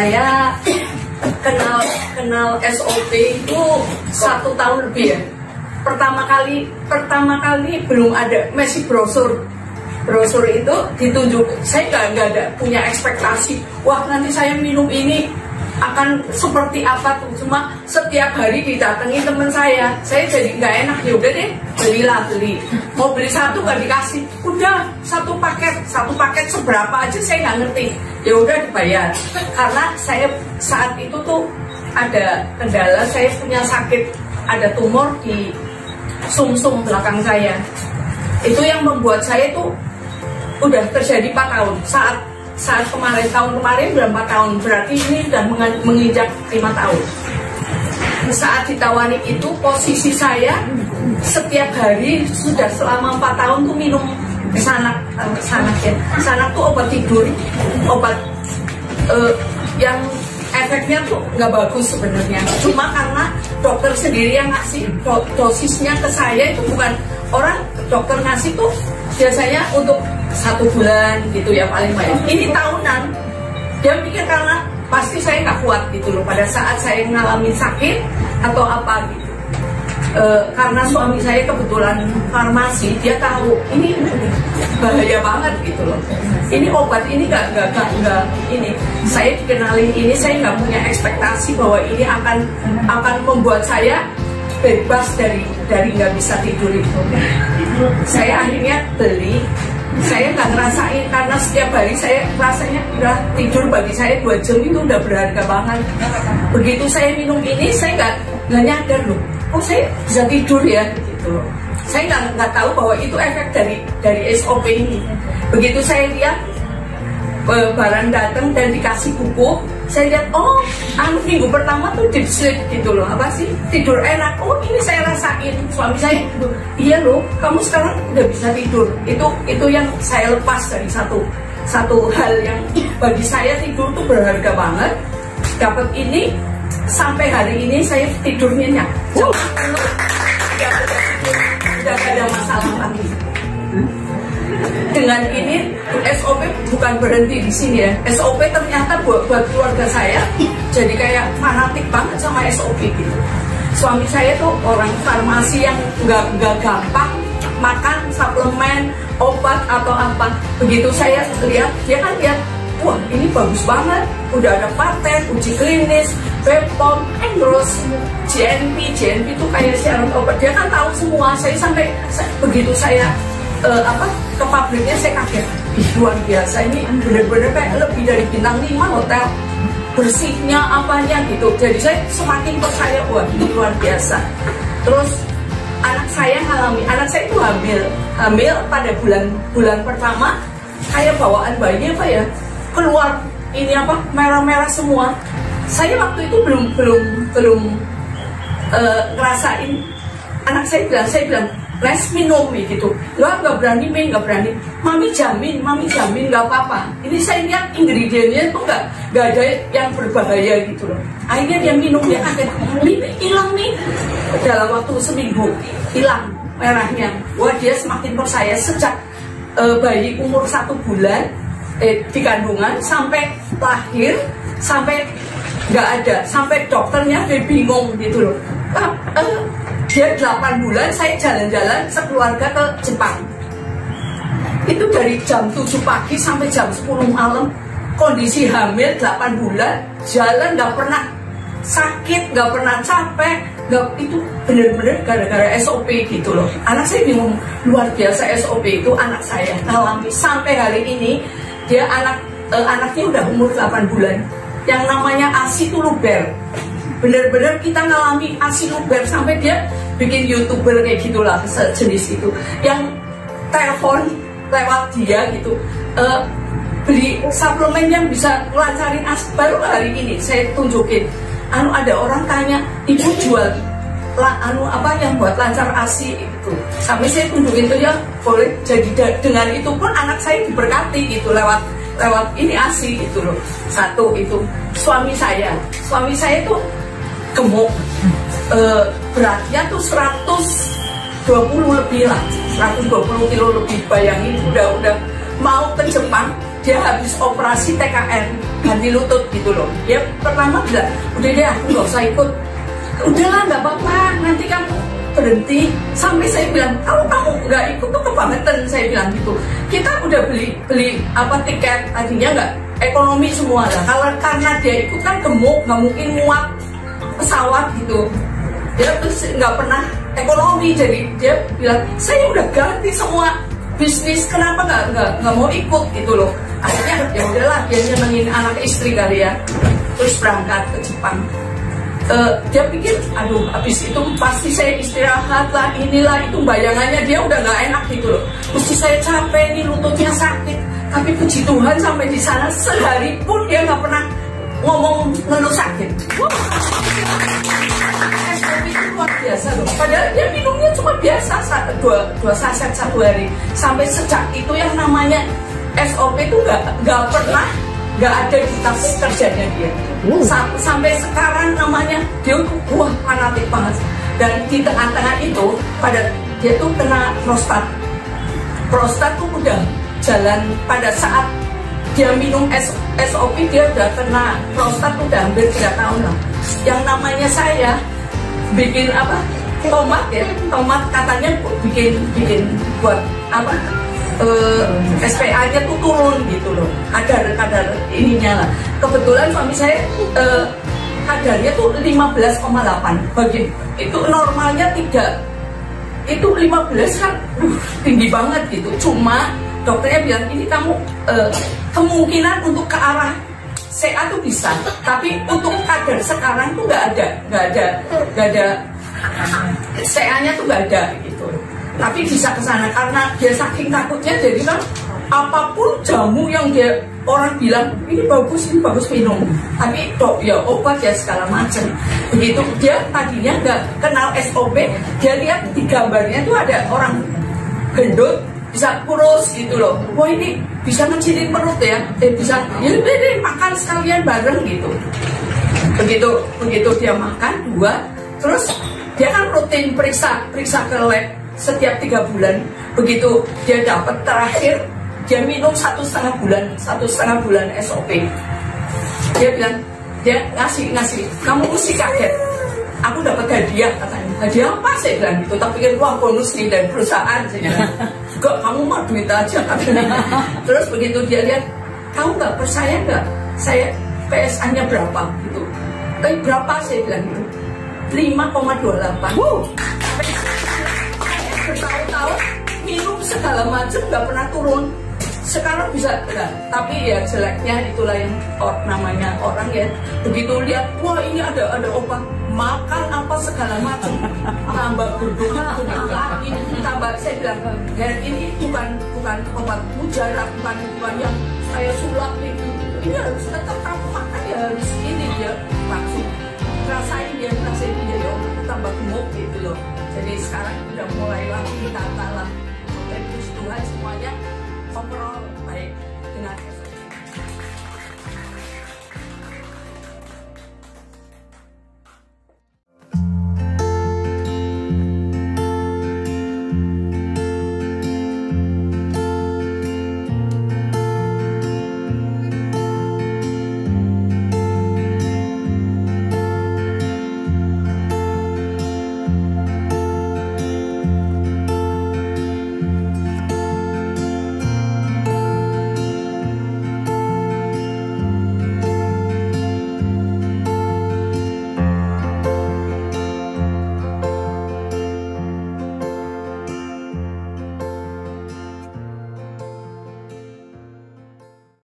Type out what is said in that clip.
Saya kenal SOP itu 1 tahun lebih ya. Pertama kali belum ada, masih brosur itu ditunjuk. Saya nggak ada punya ekspektasi, wah nanti saya minum ini akan seperti apa tuh. Cuma setiap hari didatangi teman saya jadi nggak enak, ya udah deh beli. Mau beli 1 nggak dikasih, udah 1 paket seberapa aja saya nggak ngerti, ya udah dibayar. Karena saya saat itu tuh ada kendala, saya punya sakit, ada tumor di sumsum belakang saya. Itu yang membuat saya tuh udah terjadi 4 tahun. Saat tahun kemarin udah 4 tahun, berarti ini udah menginjak 5 tahun. Saat ditawari itu posisi saya setiap hari sudah selama 4 tahun tuh minum sanak ya. Sanak tuh obat tidur, obat yang efeknya tuh nggak bagus sebenarnya. Cuma karena dokter sendiri yang ngasih dosisnya ke saya, itu bukan orang dokter ngasih tuh biasanya untuk 1 bulan gitu ya paling banyak. Ini tahunan. Dia pikir karena pasti saya nggak kuat gitu loh pada saat saya mengalami sakit atau apa gitu. Karena suami saya kebetulan farmasi, dia tahu ini bahaya banget gitu loh. Ini obat ini nggak ini. Saya dikenalin ini, saya nggak punya ekspektasi bahwa ini akan membuat saya bebas dari nggak bisa tidur itu. Saya akhirnya beli. Saya nggak ngerasain karena setiap hari saya rasanya udah tidur, bagi saya 2 jam itu udah berharga banget. Begitu saya minum ini, saya nggak nyadar loh, oh saya bisa tidur ya gitu. Saya nggak tahu bahwa itu efek dari SOP ini. Begitu saya lihat barang datang dan dikasih buku, saya lihat minggu pertama tuh deep sleep gitu loh, apa sih, tidur enak. Oh ini saya rasain. Suami saya, iya loh kamu sekarang udah bisa tidur. Itu yang saya lepas dari satu hal yang bagi saya tidur tuh berharga banget. Dapat ini sampai hari ini saya tidur nyenyak. Udah gak ada masalah lagi. Dengan ini SOP bukan berhenti di sini ya. SOP ternyata buat keluarga saya jadi kayak fanatik banget sama SOP gitu. Suami saya tuh orang farmasi yang nggak gampang makan suplemen, obat atau apa. Begitu saya lihat, dia kan lihat, wah ini bagus banget, udah ada paten, uji klinis, BPOM, terus GNP itu kayak syarat obat. Dia kan tahu semua. Saya sampai begitu saya ke pabriknya, saya kaget, luar biasa, ini bener-bener kayak lebih dari bintang 5 hotel, bersihnya apanya gitu. Jadi saya semakin percaya, wah ini luar biasa. Terus anak saya itu hamil pada bulan pertama, kayak bawaan bayi apa ya, keluar ini merah-merah semua. Saya waktu itu belum ngerasain. Anak saya bilang les minum gitu. Nggak berani. Mami jamin nggak apa-apa. Ini saya lihat ingredientnya tuh nggak ada yang berbahaya gitu loh. Akhirnya dia minum, dia kaget, ini hilang nih. Dalam waktu seminggu hilang merahnya. Wah dia semakin percaya. Sejak bayi umur 1 bulan di kandungan sampai lahir, sampai nggak ada, sampai dokternya dia bingung gitu loh. Dia 8 bulan saya jalan-jalan sekeluarga ke Jepang. Itu dari jam 7 pagi sampai jam 10 malam. Kondisi hamil 8 bulan, jalan nggak pernah sakit, nggak pernah capek. Itu bener-bener gara-gara SOP gitu loh. Anak saya bingung, luar biasa SOP itu anak saya alami. Sampai hari ini dia anaknya udah umur 8 bulan. Yang namanya ASI itu luber. Bener-bener kita ngalami ASI luber, sampai dia bikin YouTuber kayak gitulah, sejenis itu. Yang telepon lewat dia gitu, beli suplemen yang bisa ngelancarin ASI. Baru hari ini saya tunjukin, ada orang tanya, ibu jual yang buat lancar ASI itu. Sampai saya tunjukin tuh ya, boleh. Jadi dengan itu pun anak saya diberkati gitu lewat ini ASI gitu loh. Satu itu suami saya tuh gemuk, beratnya tuh 120 lebih lah, 120 kilo lebih. Bayangin udah mau ke Jepang dia habis operasi TKN ganti lutut gitu loh. Dia pertama bilang, udah deh aku nggak usah ikut. Udahlah nggak apa-apa, nanti kamu berhenti. Sampai saya bilang, kalau kamu nggak ikut tuh kebangetan, saya bilang gitu. Kita udah beli apa tiket, tadinya nggak ekonomi semua lah. Kalau karena dia ikut kan gemuk, nggak mungkin muat pesawat gitu. Dia terus nggak pernah ekonomi, jadi dia bilang, saya udah ganti semua bisnis, kenapa nggak mau ikut gitu loh. Akhirnya ya udahlah, dia nyenengin anak istri kali ya, terus berangkat ke Jepang. Dia pikir, aduh habis itu pasti saya istirahat lah, inilah itu, bayangannya dia udah nggak enak gitu loh. Mesti saya capek nih, lututnya sakit. Tapi puji Tuhan sampai di sana sehari pun dia nggak pernah ngomong ngeluh sakit. SOP itu luar biasa loh. Padahal dia minumnya cuma biasa, dua saset satu hari. Sampai sejak itu yang namanya SOP itu nggak pernah nggak ada di tas kerjanya dia. Sampai sekarang namanya dia tuh wah fanatik banget. Dan di tengah-tengah itu dia tuh kena prostat. Prostat tuh udah jalan pada saat dia minum SOP, dia udah kena prostat udah hampir 3 tahun lah. Yang namanya saya bikin apa? Tomat ya, tomat katanya bikin buat apa? SPA-nya tuh turun gitu loh, kadar ininya lah. Kebetulan suami saya kadarnya tuh 15,8. Bagi itu normalnya 3, itu 15 kan tinggi banget gitu. Cuma dokternya bilang ini kamu kemungkinan untuk ke arah CA tuh bisa, tapi untuk kadar sekarang tuh nggak ada CA-nya tuh nggak ada gitu. Tapi bisa ke sana karena dia saking takutnya, jadi kan apapun jamu yang orang bilang ini bagus minum, tapi dok ya obat ya segala macam begitu. Dia tadinya nggak kenal SOP, dia lihat di gambarnya tuh ada orang gendut bisa kurus gitu loh. Wah ini bisa ngecilin perut ya, bisa ya udah deh makan sekalian bareng gitu. Begitu dia makan 2, terus dia kan rutin periksa ke lab setiap 3 bulan. Begitu dia dapat terakhir, dia minum 1,5 bulan SOP. Dia bilang, dia ngasih, kamu mesti kaget. Aku dapat hadiah katanya. Hadiah apa? Saya bilang gitu. Tapi pikir wah bonus nih dari perusahaan. Saya bilang, enggak, kamu mah duit aja katanya. Terus begitu dia lihat, kamu nggak percaya nggak? Saya PSA-nya berapa gitu? Tapi berapa? Saya bilang gitu. 5,28. Bertahun-tahun minum segala macam nggak pernah turun. Sekarang bisa enggak, tapi ya jeleknya itulah yang namanya orang ya. Begitu lihat, wah ini ada obat, makan apa segala macam, tambah gendut, lagi tambah. Saya bilang, ini bukan obat mujarab, bukan yang saya sulap itu. Ini harus tetap kamu makan ya, harus ini dia langsung rasain dia ya, tambah gemuk gitu loh. Jadi sekarang udah mulai lagi ditata lah. Dan puji Tuhan semuanya overall